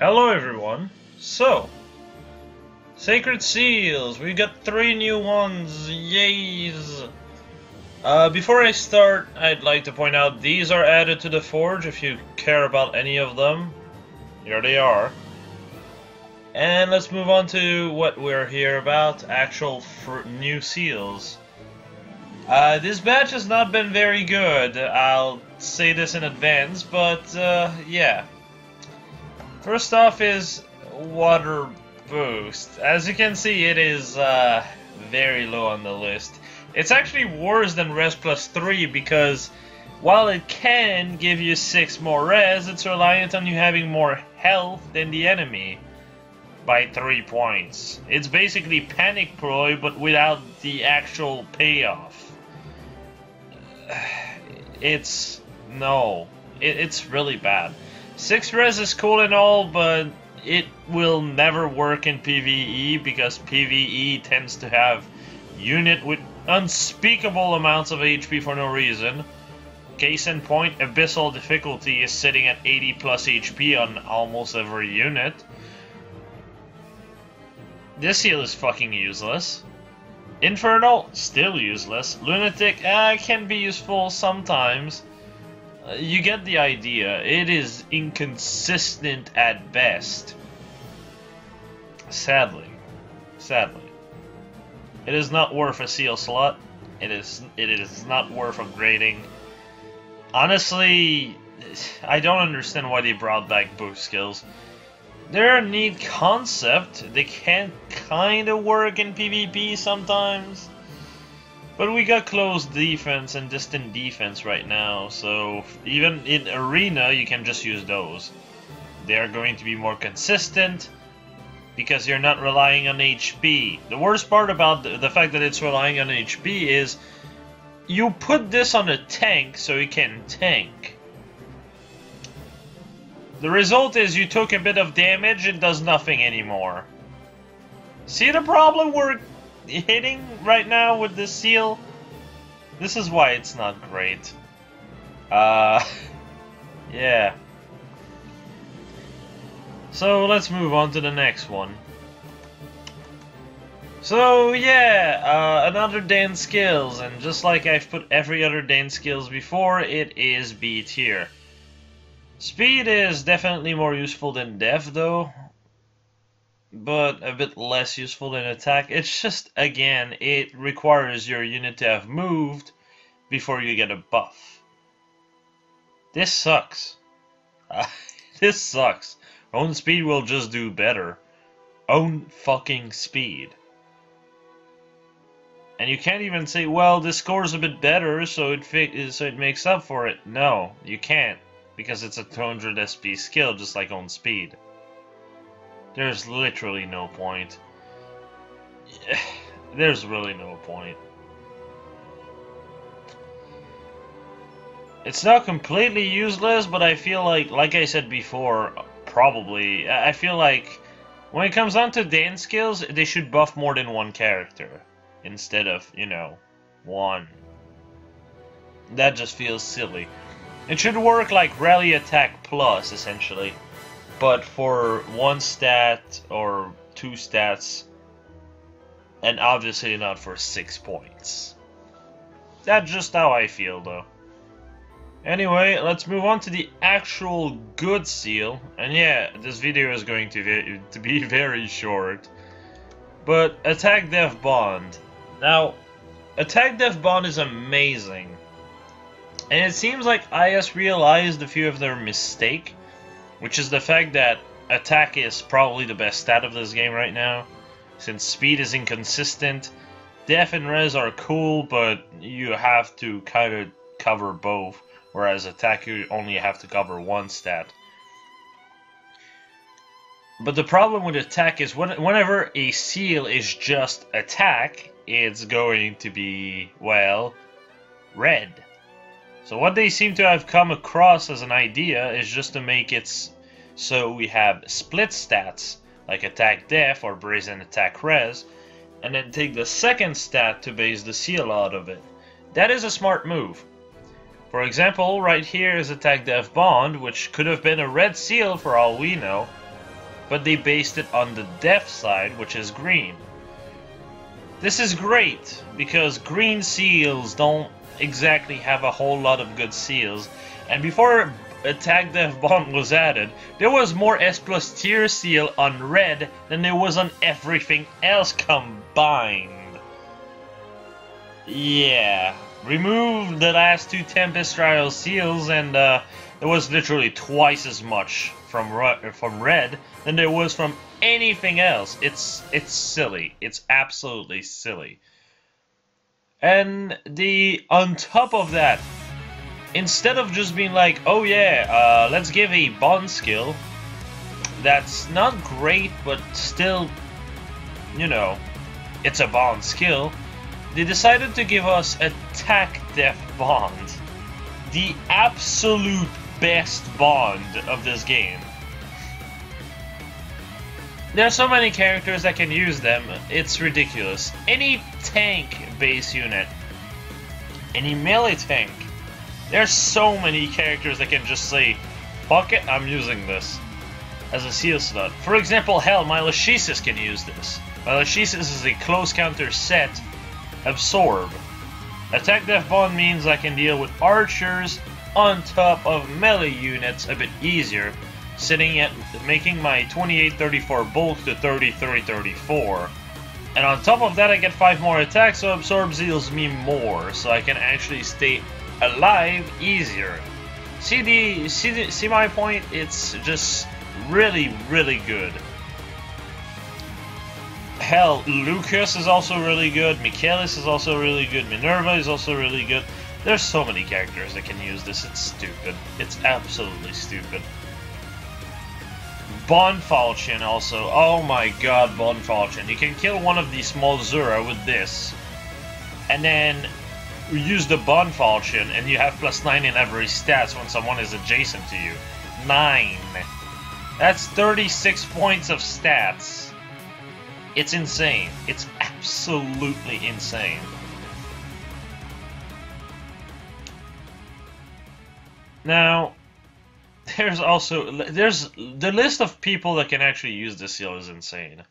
Hello everyone. So, Sacred Seals, we got 3 new ones, yays! Before I start, I'd like to point out these are added to the Forge if you care about any of them. Here they are. And let's move on to what we're here about, actual new seals. This batch has not been very good, I'll say this in advance, but yeah. First off is Water Boost. As you can see, it is very low on the list. It's actually worse than Res plus 3 because while it can give you 6 more res, it's reliant on you having more health than the enemy by 3 points. It's basically Panic Ploy but without the actual payoff. It's really bad. 6 res is cool and all, but it will never work in PvE because PvE tends to have unit with unspeakable amounts of HP for no reason. Case in point, Abyssal difficulty is sitting at 80 plus HP on almost every unit. This seal is fucking useless. Infernal, still useless. Lunatic, can be useful sometimes. You get the idea. It is inconsistent at best. Sadly. It is not worth a seal slot. It is not worth upgrading. Honestly, I don't understand why they brought back boost skills. They're a neat concept. They can kinda work in PvP sometimes. But we got close defense and distant defense right now, so even in arena you can just use those. They're going to be more consistent because you're not relying on HP. The worst part about the fact that it's relying on HP is you put this on a tank so it can tank. The result is you took a bit of damage, it does nothing anymore. See the problem we're hitting right now with this seal? This is why it's not great. Yeah. So let's move on to the next one. So yeah, another Dane skills, and just like I've put every other Dane skills before, it is B tier. Speed is definitely more useful than Def though, but a bit less useful than attack. It's just, again, it requires your unit to have moved before you get a buff. This sucks. This sucks. Own speed will just do better. Own fucking speed. And you can't even say, well, this score's a bit better, so it makes up for it. No, you can't, because it's a 200 SP skill, just like own speed. There's literally no point. There's really no point. It's not completely useless, but I feel like I said before, probably, I feel like when it comes down to Dane skills, they should buff more than one character instead of, you know, one. That just feels silly. It should work like Rally Attack Plus, essentially. But for 1 stat or 2 stats, and obviously not for 6 points. That's just how I feel, though. Anyway, let's move on to the actual good seal. And yeah, this video is going to be very short. But Attack Def Bond. Now, Attack Def Bond is amazing. And it seems like IS realized a few of their mistakes. Which is the fact that attack is probably the best stat of this game right now. Since speed is inconsistent, def and res are cool, but you have to kind of cover both. Whereas attack, you only have to cover 1 stat. But the problem with attack is whenever a seal is just attack, it's going to be, well, red. So what they seem to have come across as an idea is just to make it so we have split stats, like attack def or brazen attack res, and then take the second stat to base the seal out of it. That is a smart move. For example, right here is attack def bond, which could have been a red seal for all we know, but they based it on the def side, which is green. This is great, because green seals don't exactly have a whole lot of good seals, and before Attack Def Bond was added, there was more S plus tier seal on red than there was on everything else combined. Yeah, remove the last two Tempest Trial seals and there was literally twice as much from red than there was from anything else. It's silly. It's absolutely silly. And on top of that, instead of just being like, oh yeah, let's give a bond skill that's not great, but still, you know, it's a bond skill, they decided to give us Attack Def Bond, the absolute best bond of this game. There are so many characters that can use them, it's ridiculous. Any tank base unit, any melee tank, there's so many characters that can just say, fuck it, I'm using this as a seal slot. For example, hell, my Lachesis can use this. My Lachesis is a close counter set, absorb. Attack Def Bond means I can deal with archers on top of melee units a bit easier, sitting at making my 28-34 bulk to 33-34. And on top of that I get 5 more attacks, so absorb heals me more, so I can actually stay alive easier. See my point? It's just really, really good. Hell, Lucas is also really good, Michaelis is also really good, Minerva is also really good. There's so many characters that can use this, it's stupid. It's absolutely stupid. Bond Falchion also, oh my god, Bond Falchion. You can kill one of the small Zura with this, and then use the Bond Falchion, and you have +9 in every stats when someone is adjacent to you. 9. That's 36 points of stats. It's insane. It's absolutely insane. Now, there's the list of people that can actually use this seal is insane.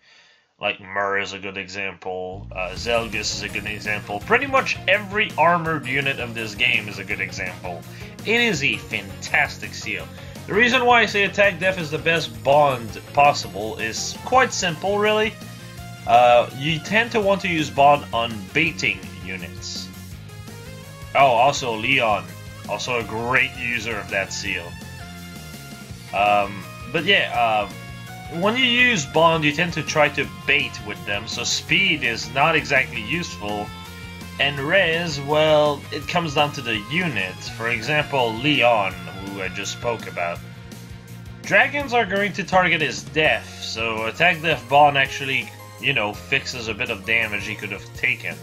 Like Mur is a good example, Zelgus is a good example. Pretty much every armored unit of this game is a good example. It is a fantastic seal. The reason why I say Attack Def is the best bond possible is quite simple, really. You tend to want to use bond on baiting units. Oh, also Leon. Also a great user of that seal. But yeah, when you use bond, you tend to try to bait with them, so speed is not exactly useful. And res, well, it comes down to the unit. For example, Leon, who I just spoke about. Dragons are going to target his def, so Attack Def Bond actually, you know, fixes a bit of damage he could have taken.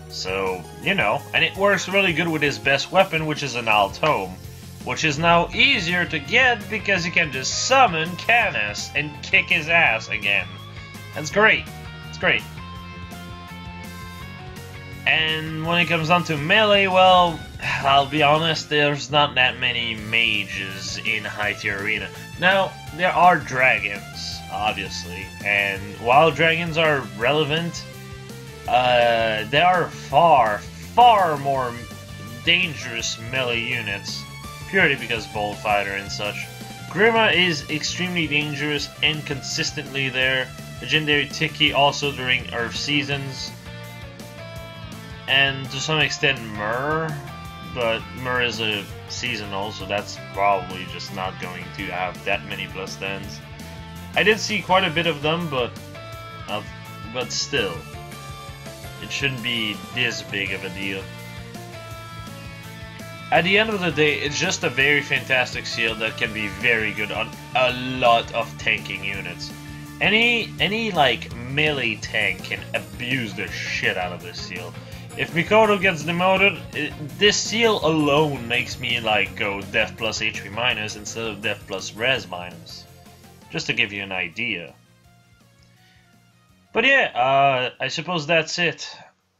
So, you know, and it works really good with his best weapon, which is an Altom, which is now easier to get because you can just summon Canis and kick his ass again. That's great. It's great. And when it comes down to melee, well, I'll be honest, there's not that many mages in High Tier Arena. Now, there are dragons, obviously, and while dragons are relevant, there are far more dangerous melee units, purely because Bullfighter and such. Grima is extremely dangerous and consistently there. Legendary Tiki also during Earth seasons. And to some extent Mur, but Mur is a seasonal, so that's probably just not going to have that many +10s. I did see quite a bit of them, but still, it shouldn't be this big of a deal. At the end of the day, it's just a very fantastic seal that can be very good on a lot of tanking units. Any like melee tank can abuse the shit out of this seal. If Mikoto gets demoted, this seal alone makes me like go def plus HP minus instead of def plus res minus. Just to give you an idea. But yeah, I suppose that's it.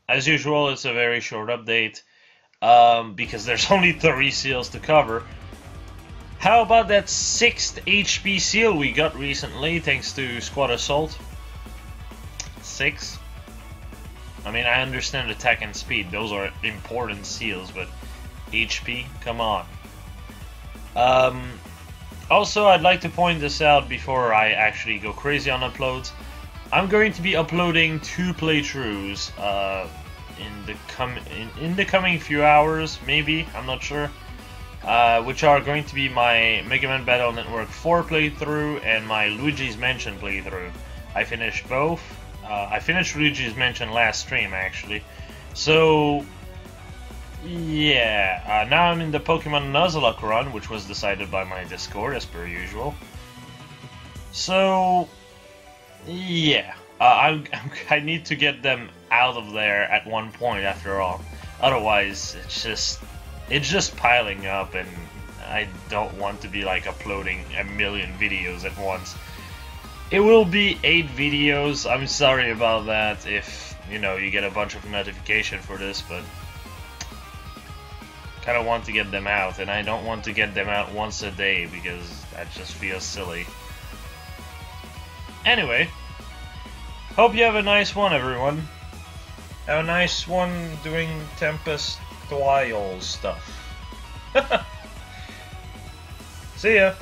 As usual, it's a very short update. Because there's only 3 seals to cover. How about that 6th HP seal we got recently, thanks to Squad Assault? 6? I mean, I understand attack and speed, those are important seals, but HP, come on. Also, I'd like to point this out before I actually go crazy on uploads. I'm going to be uploading 2 playthroughs in the coming few hours, maybe, I'm not sure. Which are going to be my Mega Man Battle Network 4 playthrough and my Luigi's Mansion playthrough. I finished both. I finished Luigi's Mansion last stream, actually. So, yeah. Now I'm in the Pokemon Nuzlocke run, which was decided by my Discord, as per usual. So, yeah. I need to get them out of there at one point, after all. Otherwise, it's just piling up, and I don't want to be like uploading a million videos at once. It will be 8 videos. I'm sorry about that if, you know, you get a bunch of notification for this, but kind of want to get them out, and I don't want to get them out once a day because that just feels silly. Anyway, hope you have a nice one, everyone. Have a nice one doing Tempest Twile stuff. See ya!